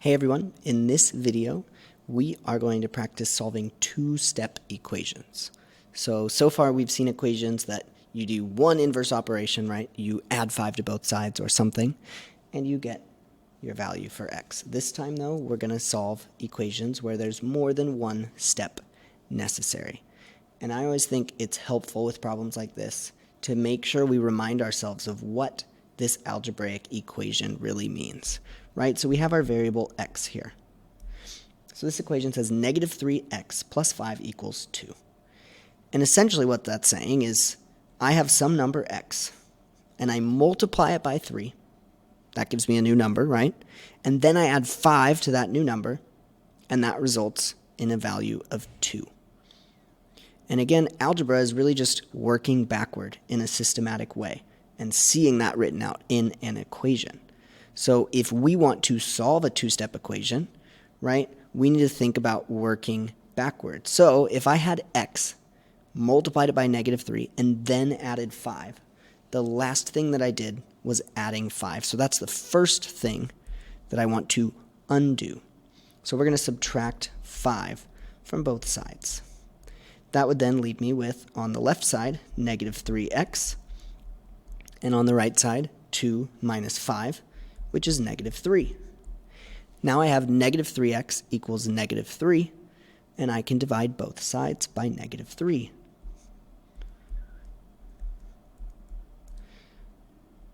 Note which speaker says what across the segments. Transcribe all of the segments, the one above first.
Speaker 1: Hey everyone, in this video we are going to practice solving two-step equations. So far we've seen equations that you do one inverse operation, right? You add 5 to both sides or something, and you get your value for x. This time though, we're going to solve equations where there's more than one step necessary. And I always think it's helpful with problems like this to make sure we remind ourselves of what this algebraic equation really means, right? So we have our variable x here. So this equation says negative 3x plus 5 equals 2. And essentially what that's saying is I have some number x, and I multiply it by 3. That gives me a new number, right? And then I add 5 to that new number, and that results in a value of 2. And again, algebra is really just working backward in a systematic way and seeing that written out in an equation. So if we want to solve a two-step equation, right, we need to think about working backward. So if I had x, multiplied it by negative 3, and then added 5, the last thing that I did was adding 5. So that's the first thing that I want to undo. So we're going to subtract 5 from both sides. That would then leave me with, on the left side, negative 3x, and on the right side, 2 minus 5, which is negative 3. Now I have negative 3x equals negative 3, and I can divide both sides by negative 3.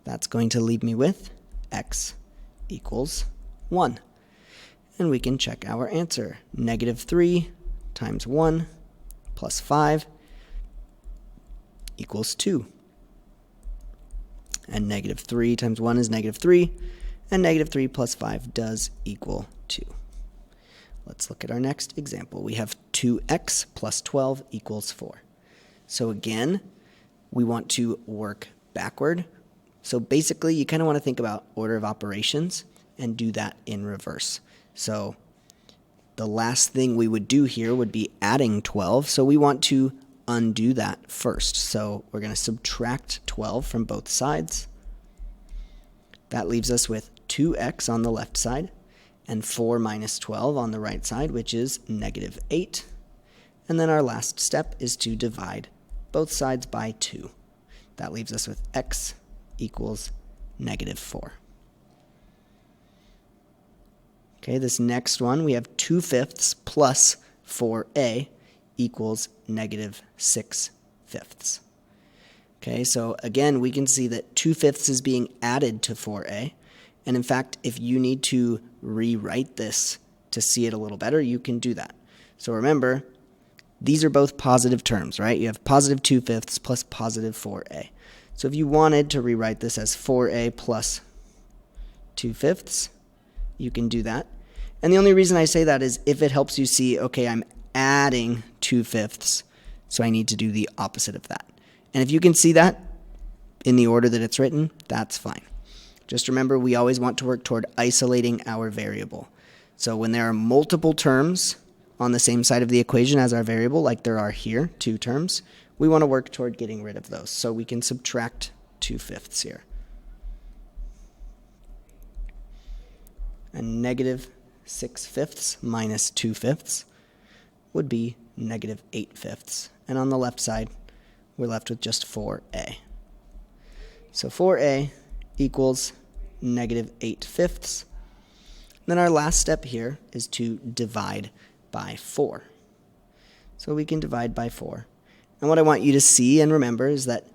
Speaker 1: That's going to leave me with x equals 1. And we can check our answer. Negative 3 times 1 plus 5 equals 2. And negative 3 times 1 is negative 3, and negative 3 plus 5 does equal 2. Let's look at our next example. We have 2x plus 12 equals 4. So again, we want to work backward. So basically, you kind of want to think about order of operations and do that in reverse. So the last thing we would do here would be adding 12, so we want to undo that first. So we're going to subtract 12 from both sides. That leaves us with 2x on the left side and 4 minus 12 on the right side, which is negative 8. And then our last step is to divide both sides by 2. That leaves us with x equals negative 4. Okay, this next one, we have 2/5 plus 4a equals negative 6/5. Okay, so again, we can see that 2/5 is being added to 4a. And in fact, if you need to rewrite this to see it a little better, you can do that. So remember, these are both positive terms, right? You have positive 2/5 plus positive 4a. So if you wanted to rewrite this as 4a plus 2/5, you can do that. And the only reason I say that is if it helps you see, okay, I'm adding 2/5, so I need to do the opposite of that. And if you can see that in the order that it's written, that's fine. Just remember, we always want to work toward isolating our variable. So when there are multiple terms on the same side of the equation as our variable, like there are here, 2 terms, we want to work toward getting rid of those. So we can subtract 2/5 here. And negative 6/5 minus 2/5 would be negative 8/5. And on the left side, we're left with just 4a. So 4a equals negative 8/5. Then our last step here is to divide by 4. So we can divide by 4. And what I want you to see and remember is that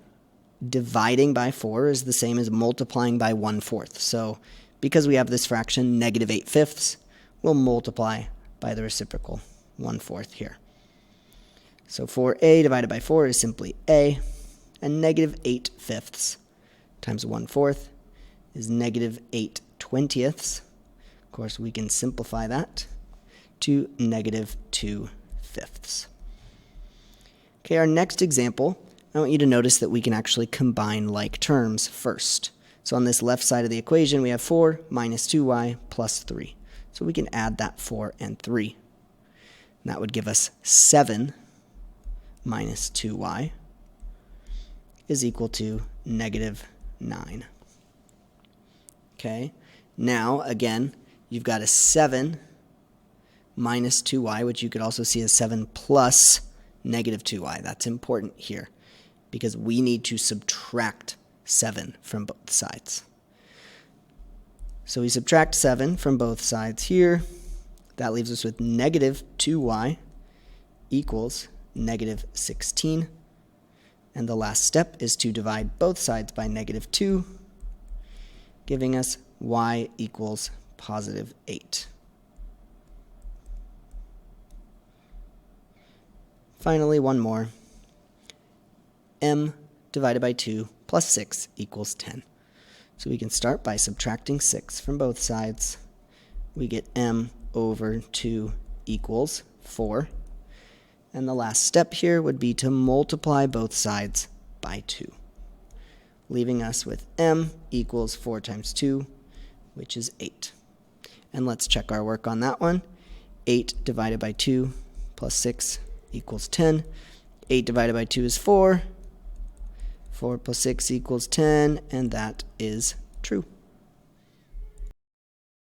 Speaker 1: dividing by 4 is the same as multiplying by 1/4. So because we have this fraction, negative 8/5, we'll multiply by the reciprocal 1/4 here. So 4a divided by 4 is simply a, and negative 8/5 times 1/4 is negative 8/20. Of course, we can simplify that to negative 2/5. Okay, our next example, I want you to notice that we can actually combine like terms first. So on this left side of the equation, we have 4 minus 2y plus 3. So we can add that 4 and 3. And that would give us 7 minus 2y is equal to negative 9. Okay, now again, you've got a 7 minus 2y, which you could also see as 7 plus negative 2y. That's important here because we need to subtract 7 from both sides. So we subtract 7 from both sides here. That leaves us with negative 2y equals negative 16. And the last step is to divide both sides by negative 2, giving us y equals positive 8. Finally, one more. M divided by 2 plus 6 equals 10. So we can start by subtracting 6 from both sides. We get m over 2 equals 4. And the last step here would be to multiply both sides by 2, leaving us with m equals 4 times 2, which is 8. And let's check our work on that one. 8 divided by 2 plus 6 equals 10. 8 divided by 2 is 4. 4 plus 6 equals 10, and that is true.